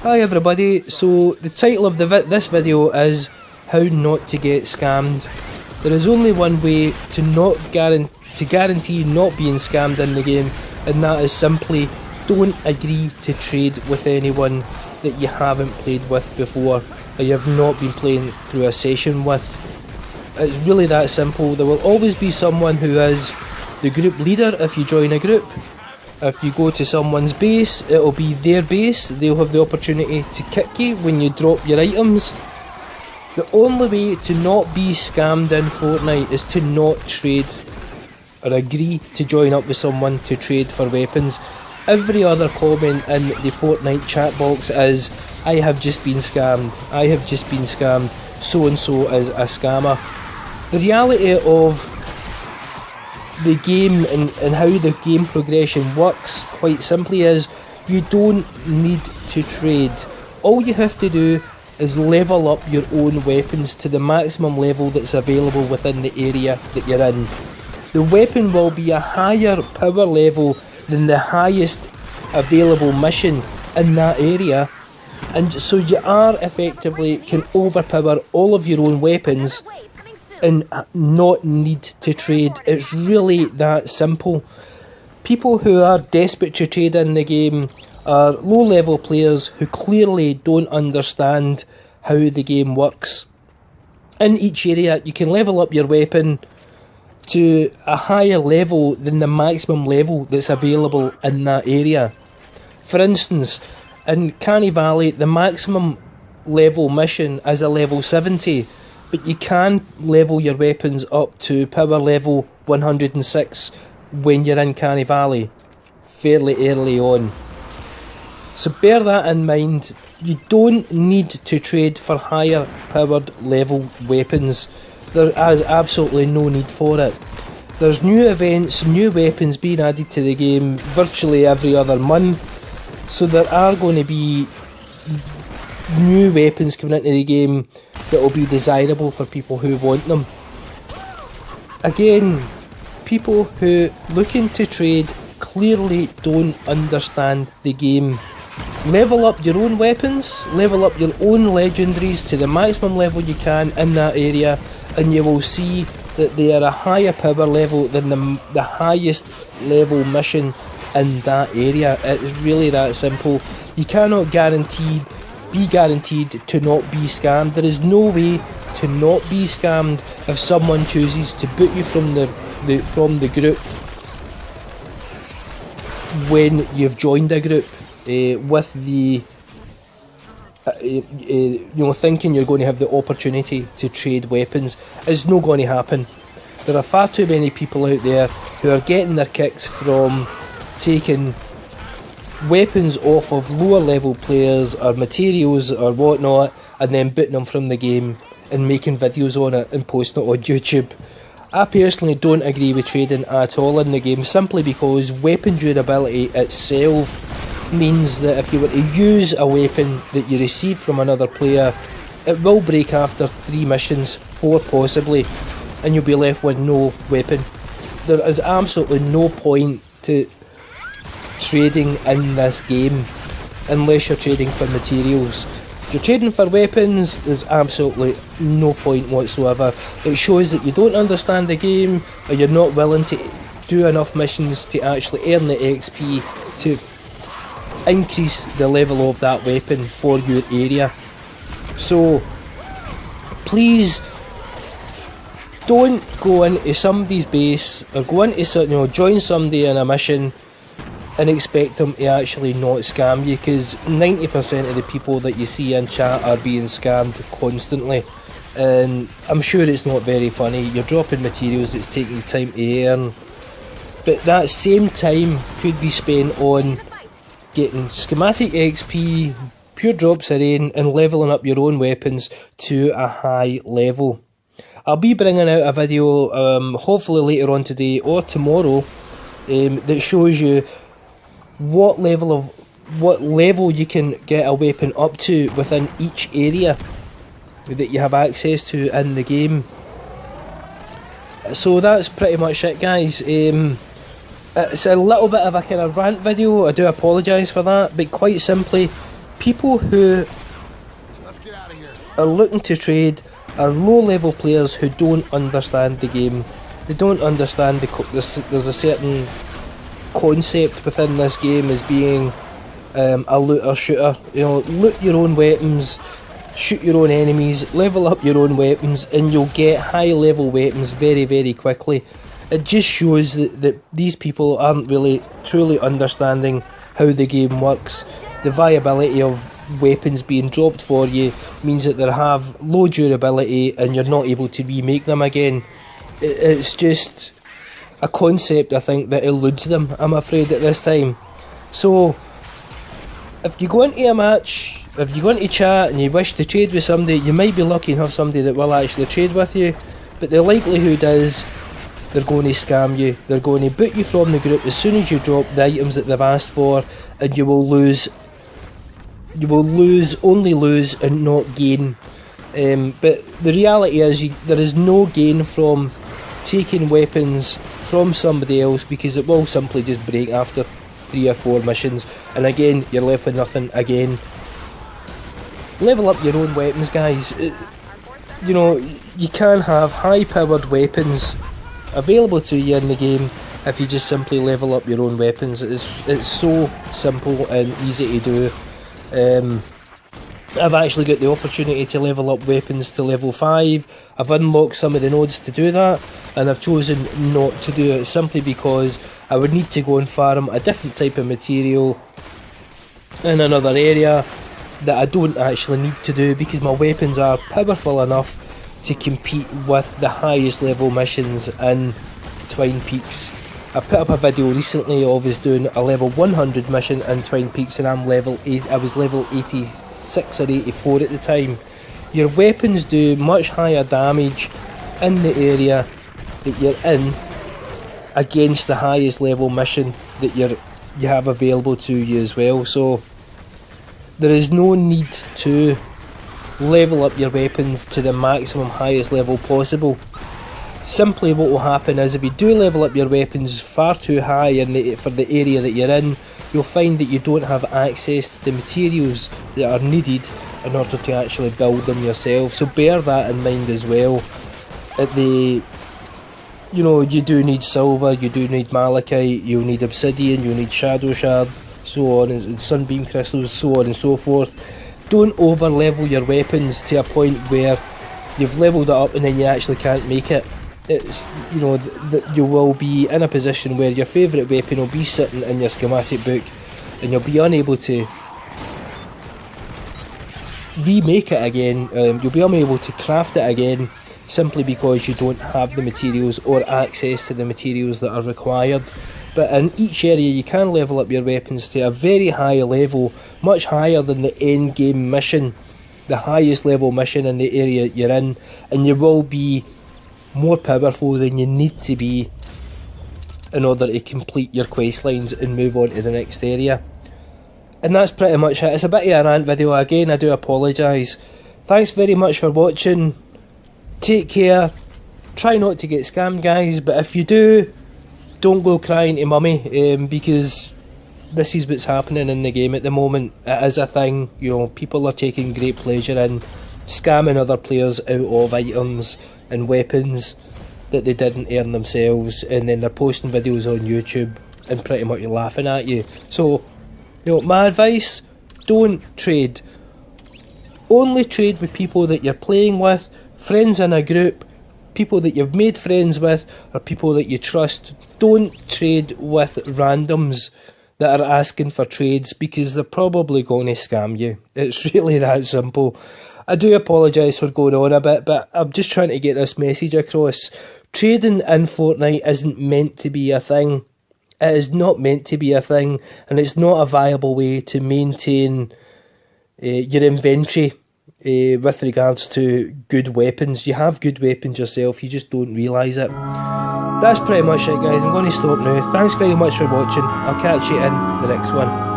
Hi everybody, so the title of this video is How Not to Get Scammed. There is only one way to guarantee not being scammed in the game, and that is simply don't agree to trade with anyone that you haven't played with before or you have not been playing through a session with. It's really that simple. There will always be someone who is the group leader if you join a group. If you go to someone's base, it'll be their base. They'll have the opportunity to kick you when you drop your items. The only way to not be scammed in Fortnite is to not trade or agree to join up with someone to trade for weapons. Every other comment in the Fortnite chat box is, I have just been scammed, I have just been scammed, so and so is a scammer. The reality of the game and how the game progression works quite simply is you don't need to trade. All you have to do is level up your own weapons to the maximum level that's available within the area that you're in. The weapon will be a higher power level than the highest available mission in that area, and so you are effectively can overpower all of your own weapons and not need to trade. It's really that simple. People who are desperate to trade in the game are low level players who clearly don't understand how the game works. In each area you can level up your weapon to a higher level than the maximum level that's available in that area. For instance, in Canny Valley the maximum level mission is a level 70, but you can level your weapons up to power level 106 when you're in Canny Valley fairly early on. So bear that in mind. You don't need to trade for higher powered level weapons. There is absolutely no need for it. There's new events, new weapons being added to the game virtually every other month, so there are going to be new weapons coming into the game that will be desirable for people who want them. Again, people who looking to trade clearly don't understand the game. Level up your own weapons, level up your own legendaries to the maximum level you can in that area, and you will see that they are a higher power level than the highest level mission in that area. It is really that simple. You cannot be guaranteed to not be scammed. There is no way to not be scammed if someone chooses to boot you from the group when you've joined a group with the thinking you're going to have the opportunity to trade weapons. Is not going to happen. There are far too many people out there who are getting their kicks from taking weapons off of lower level players or materials or whatnot and then booting them from the game and making videos on it and posting it on YouTube. I personally don't agree with trading at all in the game, simply because weapon durability itself means that if you were to use a weapon that you receive from another player, it will break after 3 missions, 4 possibly, and you'll be left with no weapon. There is absolutely no point to trading in this game unless you're trading for materials. If you're trading for weapons, there's absolutely no point whatsoever. It shows that you don't understand the game, or you're not willing to do enough missions to actually earn the XP to increase the level of that weapon for your area. So please don't go into somebody's base or go into join somebody in a mission and expect them to actually not scam you, because 90% of the people that you see in chat are being scammed constantly, and I'm sure it's not very funny. You're dropping materials that's taking you time to earn, but that same time could be spent on getting schematic XP, pure drops of rain, and leveling up your own weapons to a high level. I'll be bringing out a video hopefully later on today or tomorrow that shows you what level you can get a weapon up to within each area that you have access to in the game. So that's pretty much it, guys. It's a little bit of a kind of rant video, I do apologise for that, but quite simply, people who are looking to trade are low-level players who don't understand the game. They don't understand there's a certain concept within this game as being a looter shooter. You know, loot your own weapons, shoot your own enemies, level up your own weapons, and you'll get high-level weapons very, very quickly. It just shows that these people aren't really truly understanding how the game works. The viability of weapons being dropped for you means that they have low durability and you're not able to remake them again. It's just a concept, I think, that eludes them, I'm afraid, at this time. So if you go into a match, if you go into chat and you wish to trade with somebody, you might be lucky and have somebody that will actually trade with you, but the likelihood is they're going to scam you. They're going to boot you from the group as soon as you drop the items that they've asked for, and you will lose. You will only lose and not gain. But the reality is there is no gain from taking weapons from somebody else, because it will simply just break after 3 or 4 missions, and again you're left with nothing again. Level up your own weapons, guys. You know, you can have high powered weapons available to you in the game if you just simply level up your own weapons. It's so simple and easy to do. I've actually got the opportunity to level up weapons to level 5. I've unlocked some of the nodes to do that, and I've chosen not to do it simply because I would need to go and farm a different type of material in another area that I don't actually need to do, because my weapons are powerful enough to compete with the highest level missions in Twine Peaks. I put up a video recently of us doing a level 100 mission in Twine Peaks, and I was level 86 or 84 at the time. Your weapons do much higher damage in the area that you're in against the highest level mission that you have available to you as well. So there is no need to level up your weapons to the maximum highest level possible. Simply what will happen is, if you do level up your weapons far too high for the area that you're in, you'll find that you don't have access to the materials that are needed in order to actually build them yourself. So bear that in mind as well. You do need silver, you do need malachite, you'll need obsidian, you'll need shadow shard, so on, and sunbeam crystals, so on and so forth. Don't over level your weapons to a point where you've leveled it up and then you actually can't make it. It's, you will be in a position where your favourite weapon will be sitting in your schematic book and you'll be unable to remake it again. You'll be unable to craft it again simply because you don't have the materials or access to the materials that are required. But in each area you can level up your weapons to a very high level, much higher than the end game mission, the highest level mission in the area you're in, and you will be more powerful than you need to be in order to complete your quest lines and move on to the next area. And that's pretty much it. It's a bit of a rant video again, I do apologise. Thanks very much for watching. Take care. Try not to get scammed, guys, but if you do, don't go crying to mummy, because this is what's happening in the game at the moment. It is a thing. People are taking great pleasure in scamming other players out of items and weapons that they didn't earn themselves, and then they're posting videos on YouTube and pretty much laughing at you. So, my advice, don't trade. Only trade with people that you're playing with, friends in a group, people that you've made friends with, or people that you trust. Don't trade with randoms that are asking for trades, because they're probably going to scam you. It's really that simple. I do apologise for going on a bit, but I'm just trying to get this message across. Trading in Fortnite isn't meant to be a thing. It is not meant to be a thing, and it's not a viable way to maintain your inventory with regards to good weapons. You have good weapons yourself, you just don't realise it. That's pretty much it, guys. I'm going to stop now. Thanks very much for watching. I'll catch you in the next one.